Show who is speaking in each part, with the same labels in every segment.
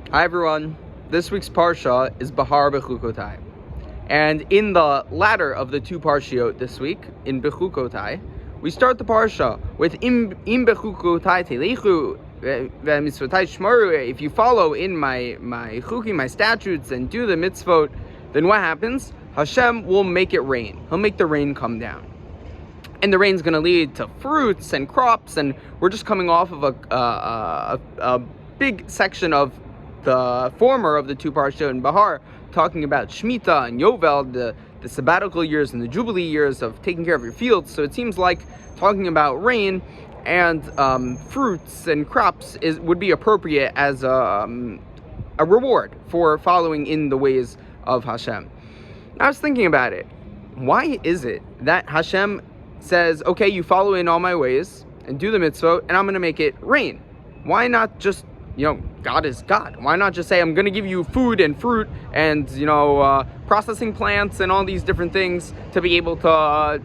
Speaker 1: Hi everyone, this week's Parsha is Behar-Bechukotai. And in the latter of the two Parshiot this week, in Bechukotai, we start the Parsha with Im Bechukotai Telechu Mitzvotai Shmaru. If you follow in my chukim, my statutes, and do the mitzvot, then what happens? Hashem will make it rain. He'll make the rain come down. And the rain's going to lead to fruits and crops, and we're just coming off of a big section of the former of the two Parshiot in Behar, talking about Shemitah and Yovel, the sabbatical years and the Jubilee years of taking care of your fields. So it seems like talking about rain and fruits and crops would be appropriate as a reward for following in the ways of Hashem. I was thinking about it. Why is it that Hashem says, okay, you follow in all my ways and do the mitzvot, and I'm going to make it rain? Why not just, God is God. Why not just say, I'm going to give you food and fruit and, processing plants and all these different things to be able to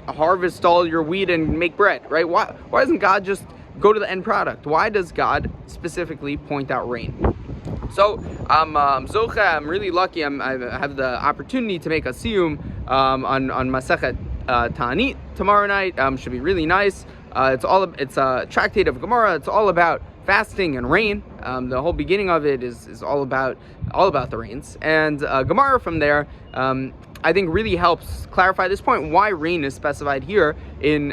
Speaker 1: harvest all your wheat and make bread, right? Why doesn't God just go to the end product? Why does God specifically point out rain? So I'm really lucky. I have the opportunity to make a siyum on Masechet Ta'anit tomorrow night. Should be really nice. It's a tractate of Gemara. It's all about fasting and rain. The whole beginning of it is all about the rains, and Gemara from there I think really helps clarify this point, why rain is specified here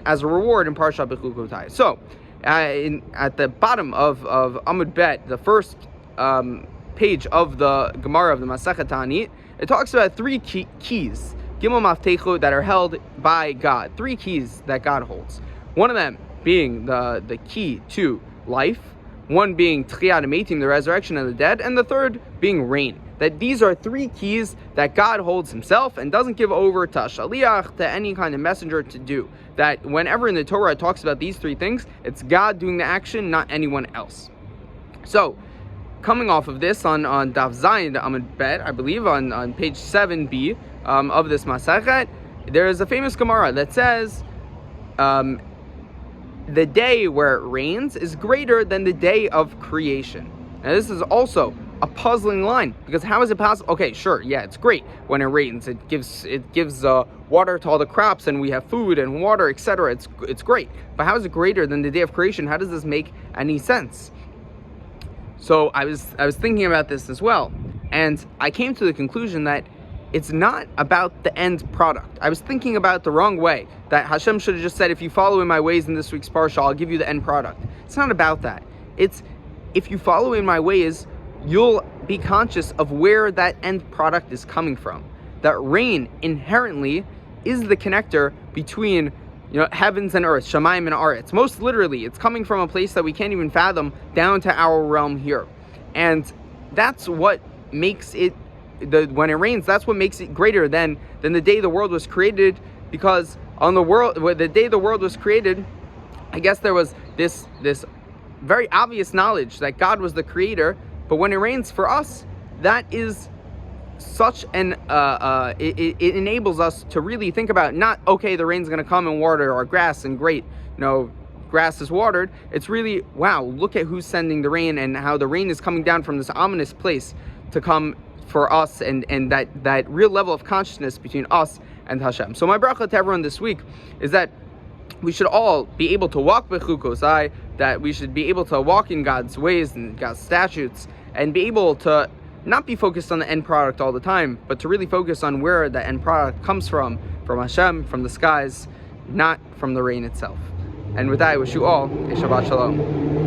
Speaker 1: as a reward in Parshat Bechukotai. So at the bottom of Amud Bet, the first page of the Gemara of the Masechet Ta'anit, it talks about three keys, Gimel Maftechot, that are held by God. Three keys that God holds. One of them being the key to life, one being Tchiyat HaMeitim, the resurrection of the dead, and the third being rain. That these are three keys that God holds himself and doesn't give over to Shaliach, to any kind of messenger, to do. That whenever in the Torah it talks about these three things, it's God doing the action, not anyone else. So, coming off of this on Daf Zayin, Amud Bet, I believe on page 7b of this Masechet, there is a famous Gemara that says, the day where it rains is greater than the day of creation. Now this is also a puzzling line, because how is it possible? Okay, sure, yeah, it's great when it rains. It gives water to all the crops, and we have food and water, etc. It's great. But how is it greater than the day of creation? How does this make any sense? So I was thinking about this as well, and I came to the conclusion that it's not about the end product. I was thinking about it the wrong way, that Hashem should have just said, if you follow in my ways in this week's Parsha, I'll give you the end product. It's not about that. It's, if you follow in my ways, you'll be conscious of where that end product is coming from. That rain inherently is the connector between heavens and earth, Shamayim and Aretz. Most literally, it's coming from a place that we can't even fathom down to our realm here. And that's what makes it, when it rains, that's what makes it greater than the day the world was created. Because the day the world was created, I guess there was this very obvious knowledge that God was the creator. But when it rains for us, that is such an it enables us to really think about, not, okay, the rain's going to come and water our grass, and great, grass is watered. It's really, wow, look at who's sending the rain, and how the rain is coming down from this ominous place to come for us, and that real level of consciousness between us and Hashem. So my bracha to everyone this week is that we should all be able to walk Bechukosai, that we should be able to walk in God's ways and God's statutes, and be able to not be focused on the end product all the time, but to really focus on where the end product comes from Hashem, from the skies, not from the rain itself. And with that, I wish you all a Shabbat Shalom.